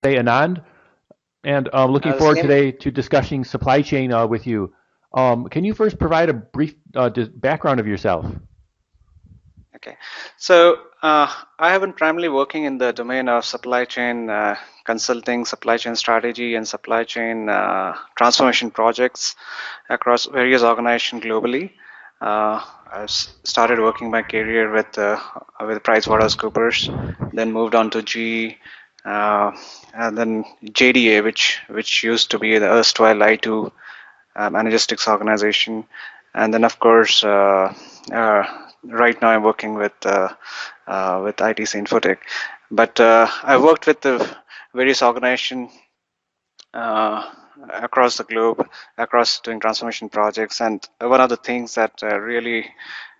Hey, Anand, and looking The forward same. today to discussing supply chain with you. Can you first provide a brief background of yourself? Okay. So I have been primarily working in the domain of supply chain consulting, supply chain strategy, and supply chain transformation projects across various organizations globally. Started working my career with PricewaterhouseCoopers, then moved on to GE, and then JDA, which used to be the erstwhile I2 Logistics organization, and then of course right now I'm working with ITC Infotech. But I worked with the various organizations uh, across the globe, across doing transformation projects, and one of the things that really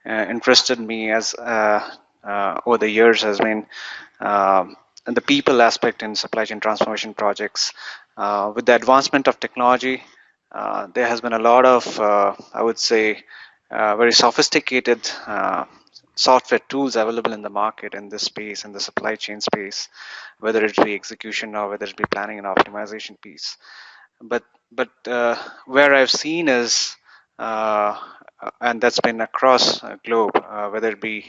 interested me as over the years has been the people aspect in supply chain transformation projects. With the advancement of technology, there has been a lot of, I would say, very sophisticated software tools available in the market in this space, in the supply chain space, whether it be execution or whether it be planning and optimization piece. But where I've seen is, and that's been across globe, whether it be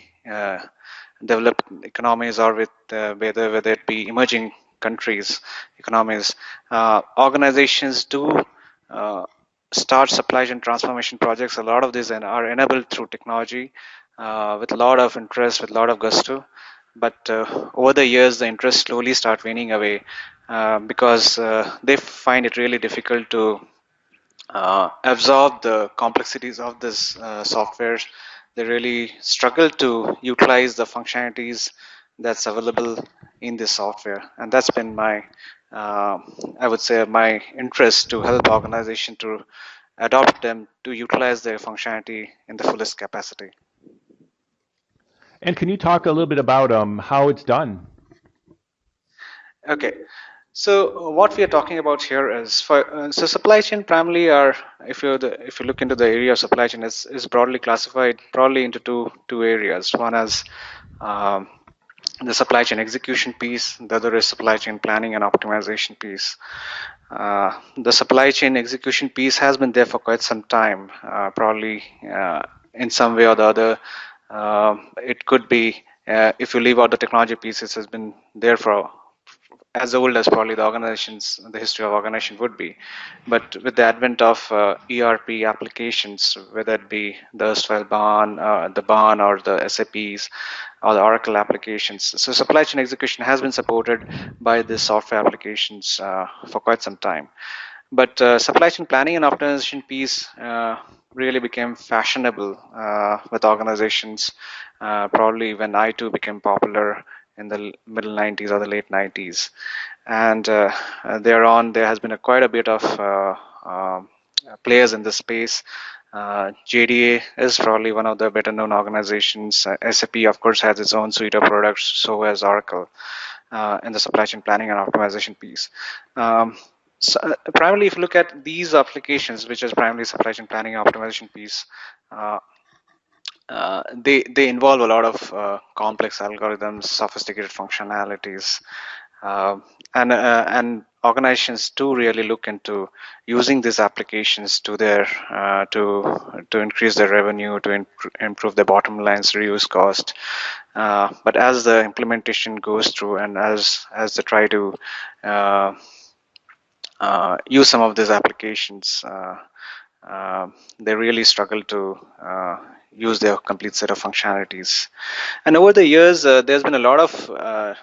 developed economies or whether it be emerging countries economies, organizations do uh, start supply chain transformation projects. A lot of these are enabled through technology, with a lot of interest, with a lot of gusto. But over the years, the interest slowly start waning away, because they find it really difficult to absorb the complexities of this software. They really struggle to utilize the functionalities that's available in this software, and that's been my, I would say, my interest to help organization to adopt them to utilize their functionality in the fullest capacity. And can you talk a little bit about how it's done? Okay, so what we are talking about here is so supply chain primarily are, if you look into the area of supply chain, is broadly classified probably into two areas. One is um, the supply chain execution piece. The other is supply chain planning and optimization piece. The supply chain execution piece has been there for quite some time, probably in some way or the other. It could be, if you leave out the technology pieces, has been there for as old as probably the history of organization would be. But with the advent of ERP applications, whether it be the erstwhile the BAN or the SAPs or the Oracle applications, so supply chain execution has been supported by the software applications for quite some time. But supply chain planning and optimization piece really became fashionable with organizations, probably when I2 became popular in the middle 90s or the late 90s. And thereon, there has been quite a bit of players in this space. JDA is probably one of the better known organizations. SAP, of course, has its own suite of products, so has Oracle in the supply chain planning and optimization piece. So primarily, if you look at these applications, which is primarily supply chain planning and optimization piece, uh, they involve a lot of complex algorithms, sophisticated functionalities, uh, and organizations do really look into using these applications to their to increase their revenue, to improve their bottom lines, reduce cost. But as the implementation goes through, and as they try to uh, use some of these applications, they really struggle to use their complete set of functionalities. And over the years, there's been a lot of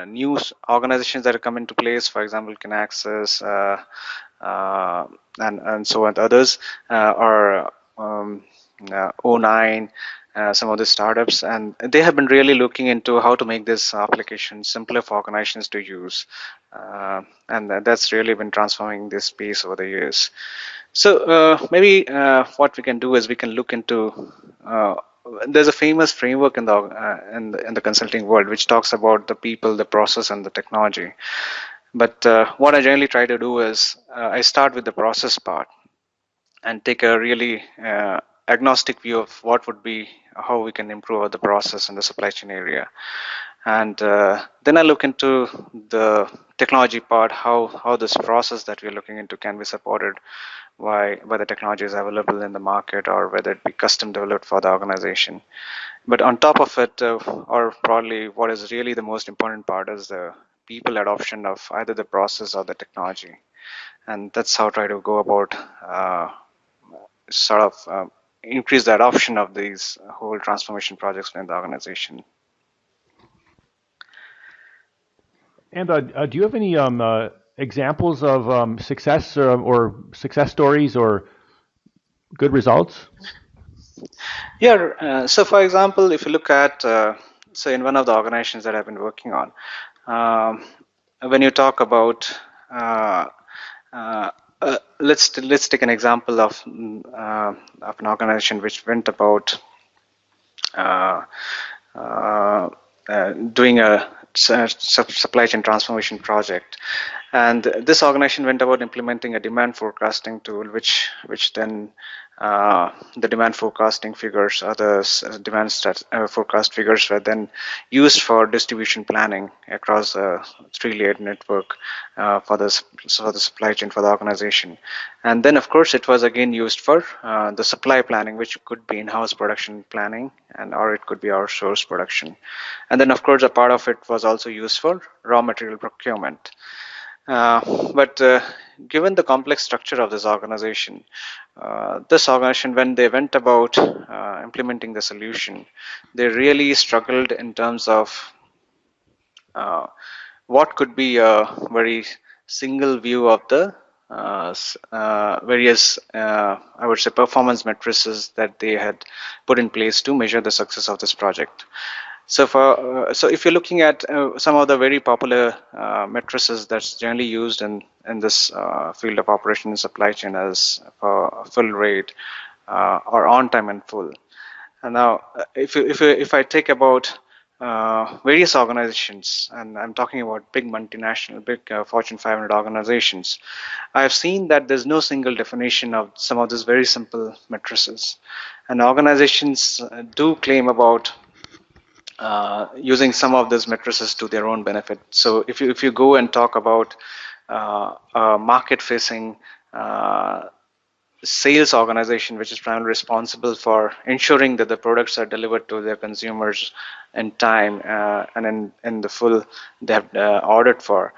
new organizations that have come into place. For example, Kinaxis, and so on. Others are O9, some of the startups, and they have been really looking into how to make this application simpler for organizations to use, and that's really been transforming this space over the years. So maybe what we can do is we can look into. There's a famous framework in the consulting world which talks about the people, the process, and the technology. But what I generally try to do is I start with the process part and take a really agnostic view of what would be how we can improve the process in the supply chain area. And then I look into the technology part, how this process that we're looking into can be supported by the technologies available in the market, or whether it be custom developed for the organization. But on top of it, or probably what is really the most important part, is the people adoption of either the process or the technology. And that's how I try to go about sort of increase the adoption of these whole transformation projects within the organization. And do you have any examples of success or success stories or good results? Yeah, so for example, if you look at, so in one of the organizations that I've been working on, um, when you talk about, uh, let's take an example of an organization which went about uh, uh, doing a supply chain transformation project, and this organization went about implementing a demand forecasting tool, which then the demand forecasting figures, or the forecast figures, were then used for distribution planning across a three-layered network for the supply chain for the organization. And then, of course, it was again used for the supply planning, which could be in-house production planning, and or it could be outsourced production. And then, of course, a part of it was also used for raw material procurement. But given the complex structure of this organization, when they went about implementing the solution, they really struggled in terms of uh, what could be a very single view of the various, I would say, performance matrices that they had put in place to measure the success of this project. So if you're looking at some of the very popular matrices that's generally used in this field of operation and supply chain, as for fill rate or on time and full. And now, if I take about various organizations, and I'm talking about big multinational, big Fortune 500 organizations, I've seen that there's no single definition of some of these very simple matrices, and organizations do claim about using some of these matrices to their own benefit. So if you go and talk about market-facing sales organization, which is primarily responsible for ensuring that the products are delivered to their consumers in time and in the full they have ordered for,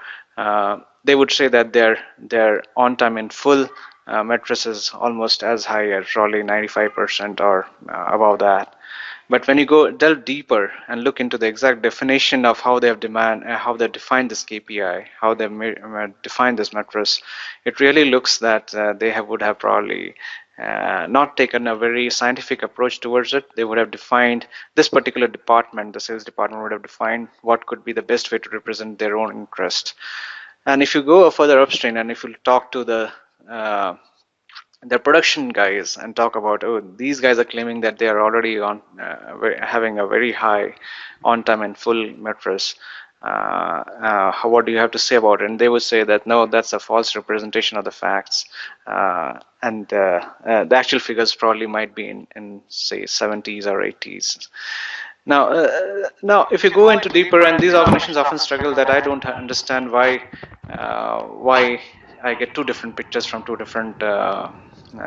they would say that their on time in full metrics is almost as high as probably 95% or above that. But when you go delve deeper and look into the exact definition of how they have how they define this KPI, how they define this matrix, it really looks that would have probably not taken a very scientific approach towards it. They would have defined this particular department, the sales department would have defined what could be the best way to represent their own interest. And if you go further upstream, and if you talk to uh, the production guys and talk about, oh, these guys are claiming that they are already on having a very high on time and full mattress, what do you have to say about it? And they would say that no, that's a false representation of the facts, and the actual figures probably might be in say 70s or 80s. Now, if you go into deeper, and these organizations often struggle, that I don't understand why I get two different pictures from two different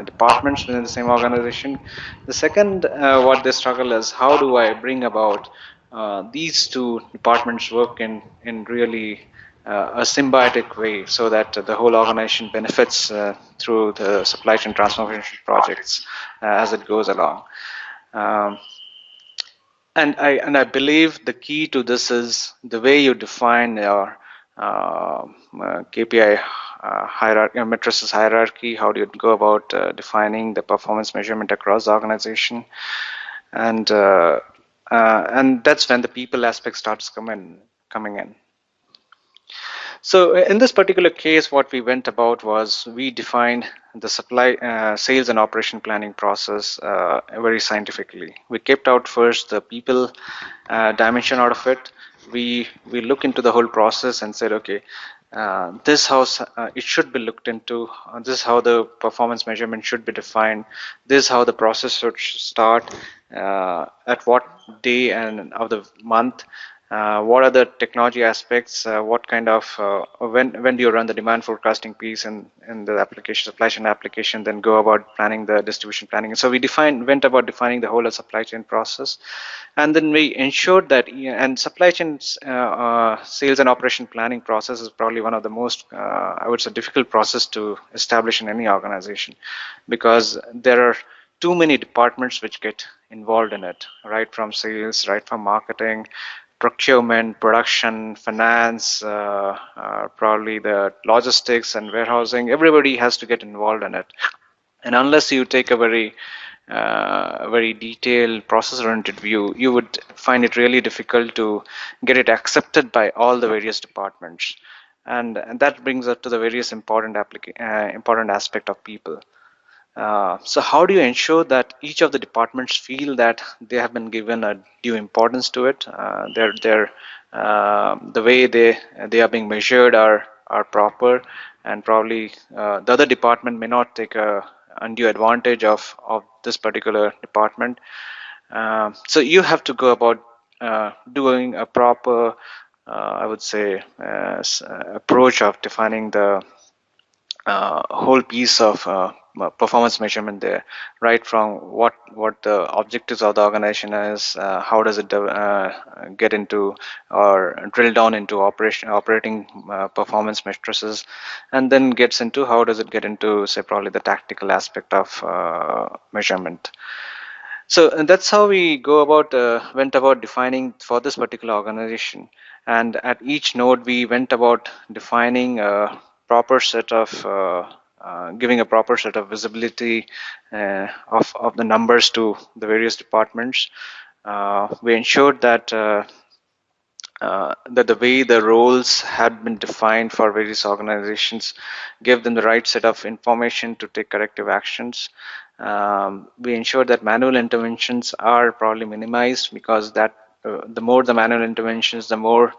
departments within the same organization. The second, what they struggle is, how do I bring about these two departments work in really a symbiotic way, so that the whole organization benefits through the supply chain transformation projects as it goes along. Um, and I believe the key to this is the way you define your KPI hierarchy, matrices hierarchy. How do you go about defining the performance measurement across the organization? And and that's when the people aspect starts coming in. So in this particular case, what we went about was, we defined the supply, sales and operation planning process very scientifically. We kept out first the people dimension out of it. We look into the whole process and said, okay, this how it should be looked into. This is how the performance measurement should be defined. This is how the process should start, at what day and of the month, What are the technology aspects? What kind of when do you run the demand forecasting piece in the application, supply chain application? Then go about planning the distribution planning. So we went about defining the whole of supply chain process, and then we ensured that and supply chain sales and operation planning process is probably one of the most I would say difficult process to establish in any organization, because there are too many departments which get involved in it, right from sales, right from marketing, procurement, production, finance, probably the logistics and warehousing. Everybody has to get involved in it. And unless you take a very detailed process-oriented view, you would find it really difficult to get it accepted by all the various departments. And that brings us to the various important aspect of people. So how do you ensure that each of the departments feel that they have been given a due importance to it? The way they are being measured are proper, and probably the other department may not take a undue advantage of this particular department. So you have to go about doing a proper, I would say, approach of defining the whole piece of performance measurement there, right from what the objectives of the organization is, how does it get into or drill down into operating performance matrices, and then gets into how does it get into, say, probably the tactical aspect of measurement. So and that's how we went about defining for this particular organization. And at each node, we went about defining a proper set of giving a proper set of visibility of the numbers to the various departments. We ensured that the way the roles had been defined for various organizations gave them the right set of information to take corrective actions. We ensure that manual interventions are probably minimized, because that the more the manual interventions, the more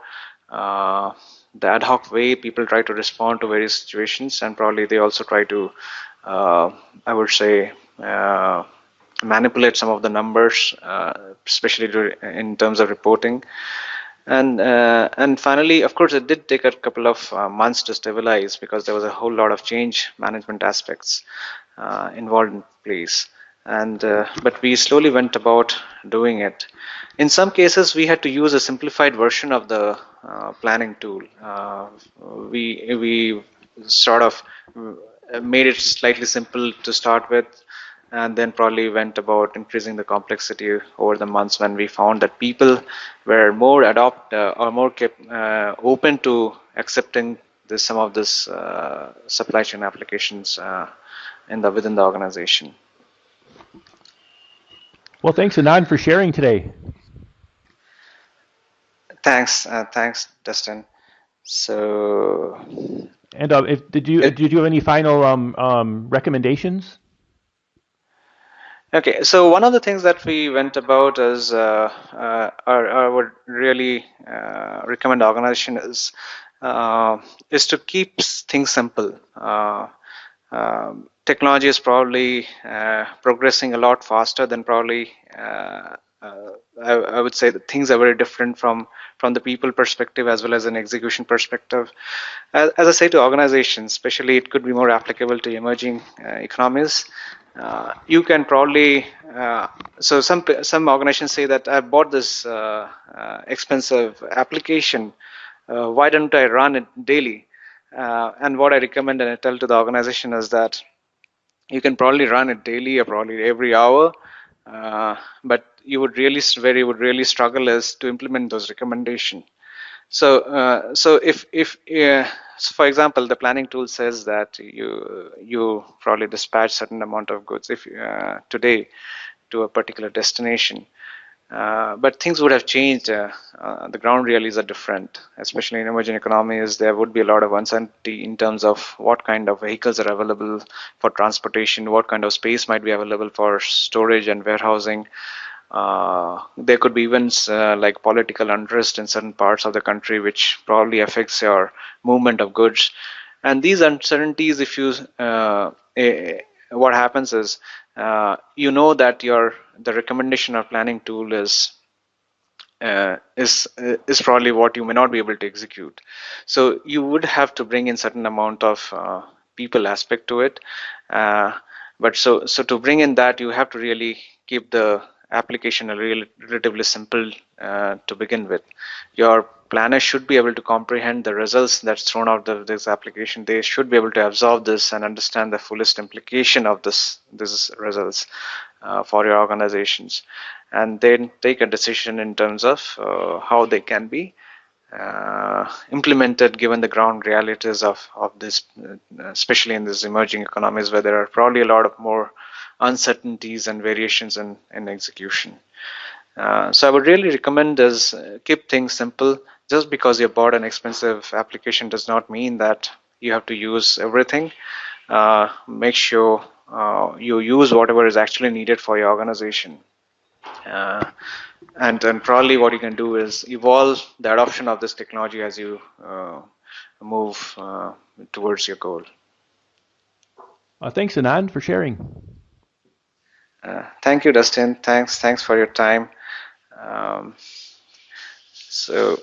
the ad hoc way people try to respond to various situations, and probably they also try to, I would say, manipulate some of the numbers, especially in terms of reporting. And finally, of course, it did take a couple of months to stabilize, because there was a whole lot of change management aspects involved in place. And but we slowly went about doing it. In some cases, we had to use a simplified version of the planning tool. We sort of made it slightly simple to start with, and then probably went about increasing the complexity over the months, when we found that people were more or more open to accepting some of this supply chain applications within the organization. Well, thanks, Anand, for sharing today. Thanks, Dustin. So, And if did you have any final recommendations? okay, so one of the things that we went about is, I would really recommend organization is to keep things simple. Technology is probably progressing a lot faster than probably I would say that things are very different from the people perspective as well as an execution perspective. As I say to organizations, especially, it could be more applicable to emerging economies. You can probably so some organizations say that I bought this expensive application. Why don't I run it daily? And what I recommend and I tell to the organization is that you can probably run it daily or probably every hour, but where you would really struggle is to implement those recommendations. So if so for example, the planning tool says that you probably dispatch certain amount of goods if today to a particular destination, but things would have changed. The ground realities are different, especially in emerging economies. There would be a lot of uncertainty in terms of what kind of vehicles are available for transportation, what kind of space might be available for storage and warehousing. There could be events like political unrest in certain parts of the country, which probably affects your movement of goods. And these uncertainties, if you what happens is you know that the recommendation or planning tool is is probably what you may not be able to execute. So you would have to bring in certain amount of people aspect to it. Uh, but so to bring in that, you have to really keep the application relatively simple to begin with. Your planner should be able to comprehend the results that's thrown out of this application. They should be able to absorb this and understand the fullest implication of this results for your organizations, and then take a decision in terms of how they can be implemented given the ground realities of this, especially in these emerging economies where there are probably a lot of more uncertainties and variations in execution. So I would really recommend is keep things simple. Just because you bought an expensive application does not mean that you have to use everything. Make sure you use whatever is actually needed for your organization. Uh, and probably what you can do is evolve the adoption of this technology as you move towards your goal. Thanks, Anand, for sharing. Thank you, Dustin. Thanks for your time. Um, so